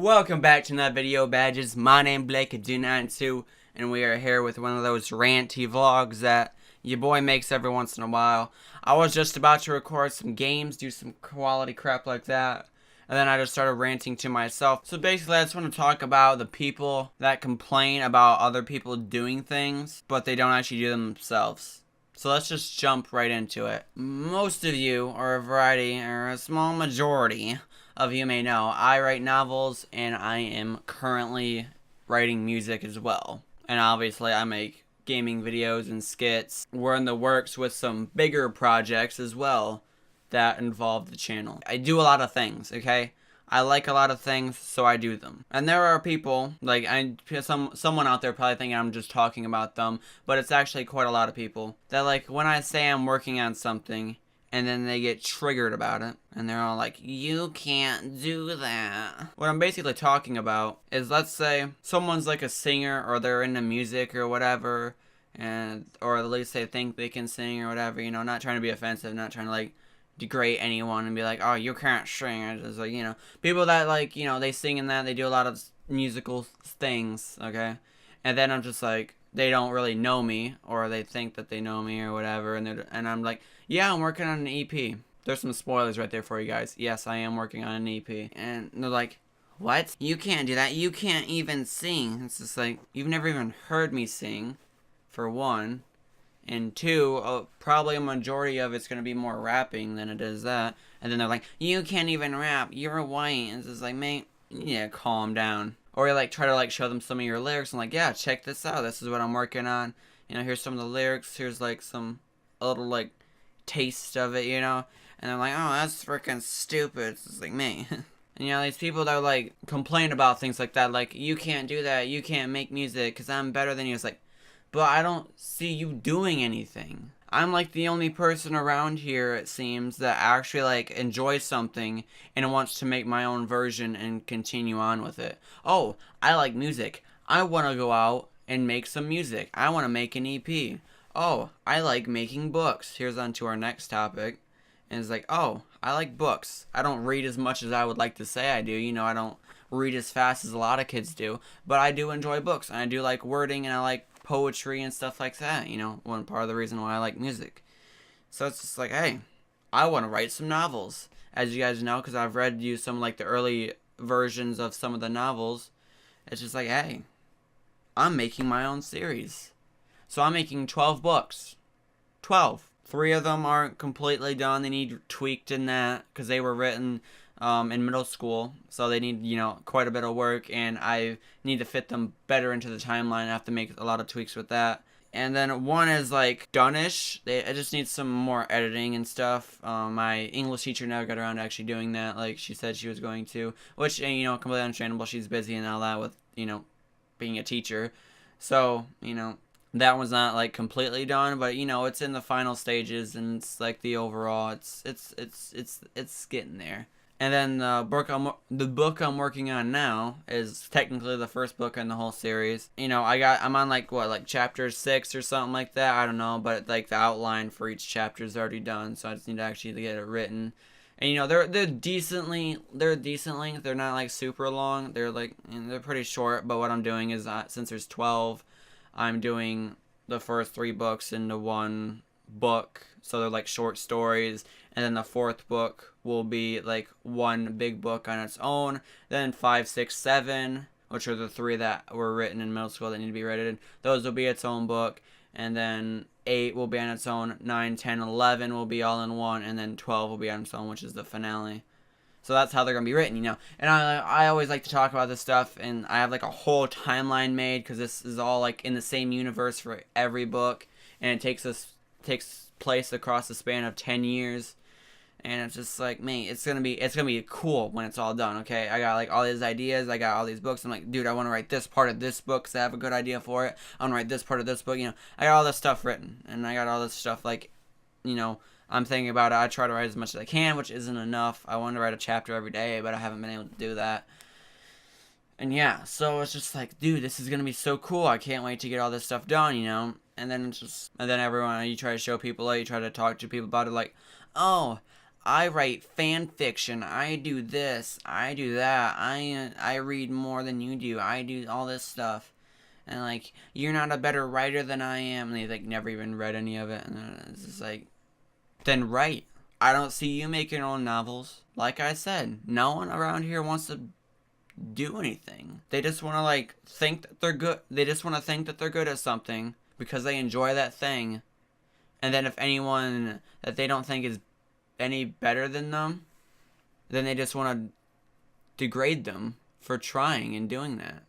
Welcome back to another video, badges. My name Blake292, and we are here with one of those ranty vlogs that your boy makes every once in a while. I was just about to record some games, do some quality crap like that, and then I just started ranting to myself. So basically, I just want to talk about the people that complain about other people doing things, but they don't actually do them themselves. So let's just jump right into it. Most of you, or a variety, or a small majority of you may know, I write novels, and I am currently writing music as well. And obviously I make gaming videos and skits. We're in the works with some bigger projects as well that involve the channel. I do a lot of things, okay? I like a lot of things, so I do them. And there are people, like, someone out there probably thinking I'm just talking about them, but it's actually quite a lot of people that, like, when I say I'm working on something, and then they get triggered about it, and they're all like, you can't do that. What I'm basically talking about is, let's say someone's like a singer, or they're into music or whatever, or at least they think they can sing or whatever, you know, not trying to be offensive, not trying to, like, degrade anyone and be like, oh, you can't sing. It's just like, you know, people that, like, you know, they sing in that, they do a lot of musical things, okay? And then I'm just like, they don't really know me, or they think that they know me or whatever, and I'm like, yeah, I'm working on an EP. There's some spoilers right there for you guys. Yes, I am working on an EP. And they're like, what? You can't do that. You can't even sing. It's just like, you've never even heard me sing, for one. And two, probably a majority of it's going to be more rapping than it is that. And then they're like, you can't even rap. You're white. And it's just like, mate, yeah, calm down. Or you, like, try to, like, show them some of your lyrics and, like, yeah, check this out. This is what I'm working on. You know, here's some of the lyrics. Here's, like, a little, like, taste of it, you know? And they're like, oh, that's freaking stupid. It's just like, me. And, you know, these people that, like, complain about things like that, like, you can't do that. You can't make music because I'm better than you. It's like, but I don't see you doing anything. I'm like the only person around here, it seems, that actually, like, enjoys something and wants to make my own version and continue on with it. Oh, I like music. I want to go out and make some music. I want to make an EP. Oh, I like making books. Here's on to our next topic. And it's like, oh, I like books. I don't read as much as I would like to say I do. You know, I don't read as fast as a lot of kids do. But I do enjoy books. And I do like wording, and I like poetry and stuff like that, you know, one part of the reason why I like music. So it's just like, hey, I want to write some novels, as you guys know, because I've read you some, like, the early versions of some of the novels. It's just like, hey, I'm making my own series. So I'm making 12 books. 12. 3 of them aren't completely done. They need tweaked in that, because they were written in middle school, so they need, you know, quite a bit of work, and I need to fit them better into the timeline. I have to make a lot of tweaks with that. And then one is, like, done-ish. I just need some more editing and stuff. My English teacher never got around to actually doing that, like she said she was going to, which, you know, completely understandable. She's busy and all that with, you know, being a teacher. So, you know, that one's not, like, completely done, but, you know, it's in the final stages, and it's, like, the overall, it's getting there. And then the book I'm working on now is technically the first book in the whole series. You know, I'm on, like, what, like, chapter 6 or something like that. I don't know, but, like, the outline for each chapter is already done, so I just need to actually get it written. And, you know, they're decently. They're not, like, super long. They're, like, you know, they're pretty short. But what I'm doing is, since there's 12, I'm doing the first 3 books into one book, so they're, like, short stories. And then the 4th book will be, like, one big book on its own. Then 5, 6, 7, which are the 3 that were written in middle school that need to be edited, those will be its own book. And then 8 will be on its own. 9, 10, 11 will be all in one. And then 12 will be on its own, which is the finale. So that's how they're going to be written, you know. And I always like to talk about this stuff, and I have, like, a whole timeline made, because this is all, like, in the same universe for every book. And it takes place across the span of 10 years. And it's just like, man, it's gonna be cool when it's all done, okay? I got, like, all these ideas, I got all these books. I'm like, dude, I want to write this part of this book because I have a good idea for it. I want to write this part of this book, you know. I got all this stuff written, and I got all this stuff, like, you know, I'm thinking about it. I try to write as much as I can, which isn't enough. I want to write a chapter every day, but I haven't been able to do that. And yeah, so it's just like, dude, this is gonna be so cool. I can't wait to get all this stuff done, you know. And then everyone, you try to show people, like, you try to talk to people about it, like, oh, I write fan fiction. I do this. I do that. I read more than you do. I do all this stuff. And like, you're not a better writer than I am. And they like never even read any of it. And it's just like, then write. I don't see you making your own novels. Like I said, no one around here wants to do anything. They just want to like think that they're good. They just want to think that they're good at something because they enjoy that thing. And then if anyone that they don't think is any better than them, then they just want to degrade them for trying and doing that.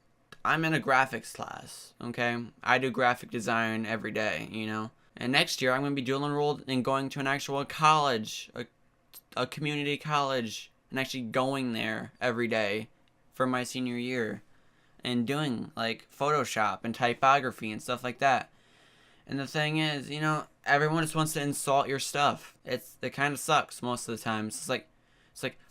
I'm in a graphics class, okay? I do graphic design every day, you know? And next year I'm going to be dual enrolled and going to an actual college, a community college, and actually going there every day for my senior year and doing like Photoshop and typography and stuff like that. And the thing is, you know, everyone just wants to insult your stuff. It kind of sucks most of the time. It's like,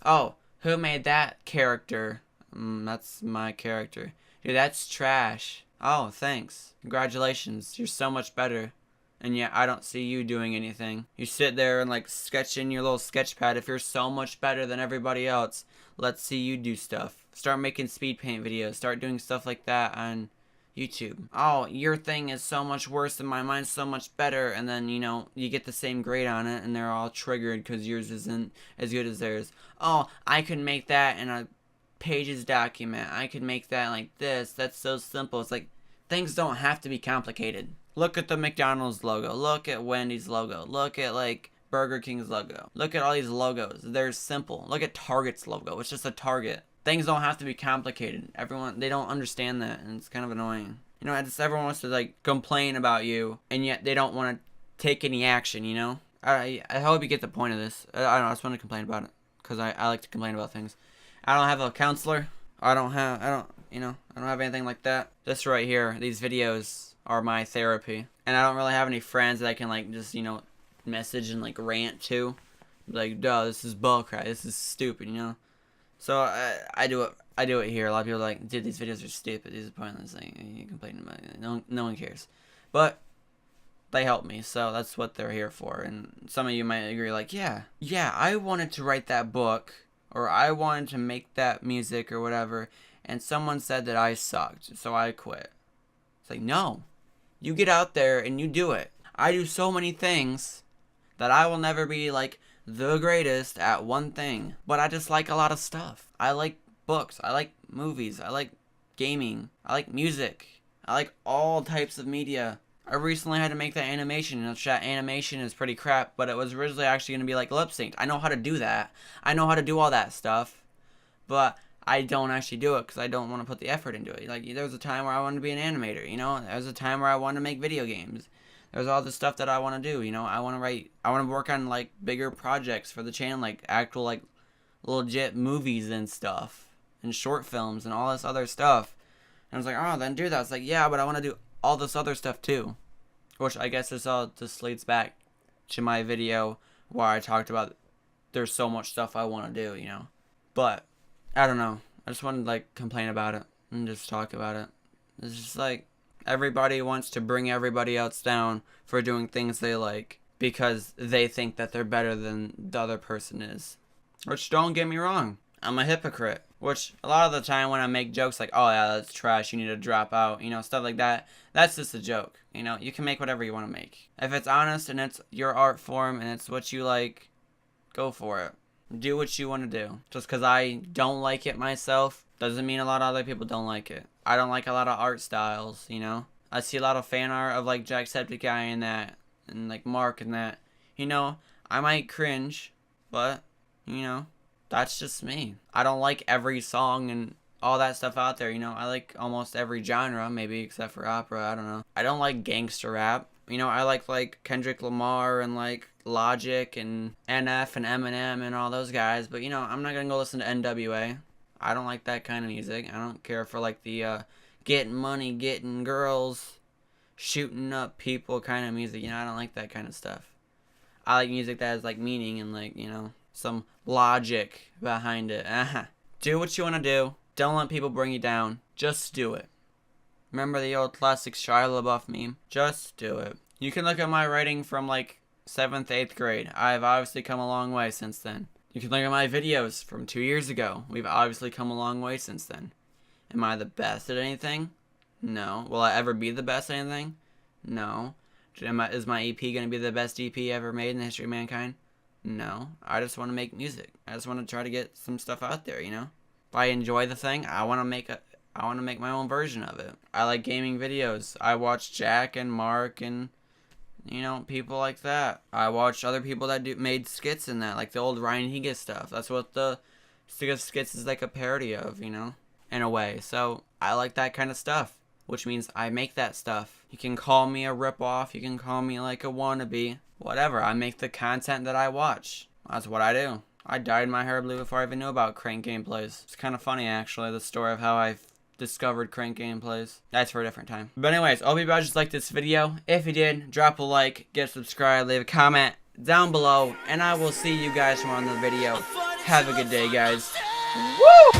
oh, who made that character? That's my character. Dude, that's trash. Oh, thanks. Congratulations. You're so much better. And yet, I don't see you doing anything. You sit there and like sketch in your little sketch pad. If you're so much better than everybody else, let's see you do stuff. Start making speed paint videos. Start doing stuff like that on YouTube. Oh, your thing is so much worse than mine. Mine's so much better. And then, you know, you get the same grade on it and they're all triggered because yours isn't as good as theirs. Oh, I could make that in a Pages document. I could make that like this. That's so simple. It's like, things don't have to be complicated. Look at the McDonald's logo. Look at Wendy's logo. Look at like Burger King's logo. Look at all these logos. They're simple. Look at Target's logo. It's just a Target. Things don't have to be complicated. Everyone, they don't understand that, and it's kind of annoying. You know, just everyone wants to like complain about you, and yet they don't want to take any action, you know? I hope you get the point of this. I don't know, I just want to complain about it, because I like to complain about things. I don't have a counselor. I don't have anything like that. This right here, these videos are my therapy. And I don't really have any friends that I can like just, you know, message and like rant to. Like, duh, this is bullcrap. This is stupid, you know? So I do it here. A lot of people are like, dude, these videos are stupid. These are pointless. Like, you complaining about it. No one cares. But they help me, so that's what they're here for. And some of you might agree, like, yeah, I wanted to write that book, or I wanted to make that music or whatever, and someone said that I sucked, so I quit. It's like, no. You get out there and you do it. I do so many things that I will never be, like, the greatest at one thing. But I just like a lot of stuff. I like books. I like movies. I like gaming. I like music. I like all types of media. I recently had to make that animation, and that animation is pretty crap, but it was originally actually going to be like lip synced. I know how to do that. I know how to do all that stuff, but I don't actually do it because I don't want to put the effort into it. Like, there was a time where I wanted to be an animator, you know? There was a time where I wanted to make video games. There's all this stuff that I want to do, you know? I want to work on, like, bigger projects for the channel, like, actual, like, legit movies and stuff, and short films and all this other stuff. And I was like, oh, then do that. It's like, yeah, but I want to do all this other stuff too. Which I guess this all just leads back to my video where I talked about there's so much stuff I want to do, you know? But I don't know. I just want to like complain about it and just talk about it. It's just like everybody wants to bring everybody else down for doing things they like because they think that they're better than the other person is. Which, don't get me wrong, I'm a hypocrite. Which, a lot of the time when I make jokes like, oh yeah, that's trash, you need to drop out, you know, stuff like that, that's just a joke. You know, you can make whatever you want to make. If it's honest and it's your art form and it's what you like, go for it. Do what you want to do. Just because I don't like it myself doesn't mean a lot of other people don't like it. I don't like a lot of art styles, you know. I see a lot of fan art of like Jacksepticeye and that, and like Mark and that. You know, I might cringe, but, you know, that's just me. I don't like every song and all that stuff out there, you know. I like almost every genre, maybe except for opera, I don't know. I don't like gangster rap. You know, I like Kendrick Lamar and like Logic and NF and Eminem and all those guys, but you know, I'm not gonna go listen to NWA. I don't like that kind of music. I don't care for like the getting money, getting girls, shooting up people kind of music. You know, I don't like that kind of stuff. I like music that has like meaning and like, you know, some logic behind it. Do what you want to do. Don't let people bring you down. Just do it. Remember the old classic Shia LaBeouf meme? Just do it. You can look at my writing from like 7th, 8th grade. I've obviously come a long way since then. You can look at my videos from 2 years ago. We've obviously come a long way since then. Am I the best at anything? No. Will I ever be the best at anything? No. Is my EP going to be the best EP ever made in the history of mankind? No. I just want to make music. I just want to try to get some stuff out there, you know? If I enjoy the thing, I want to make my own version of it. I like gaming videos. I watch Jack and Mark and, you know, people like that. I watch other people that made skits in that, like the old Ryan Higa stuff. That's what the Stick of Skits is like a parody of, you know, in a way. So I like that kind of stuff, which means I make that stuff. You can call me a ripoff. You can call me like a wannabe. Whatever. I make the content that I watch. That's what I do. I dyed my hair blue before I even knew about Crank Gameplays. It's kind of funny, actually, the story of how I discovered Crank Gameplays. That's for a different time. But anyways, I hope you guys just liked this video. If you did, drop a like, get subscribed, leave a comment down below, and I will see you guys from on the video. Have a good day, guys. Woo!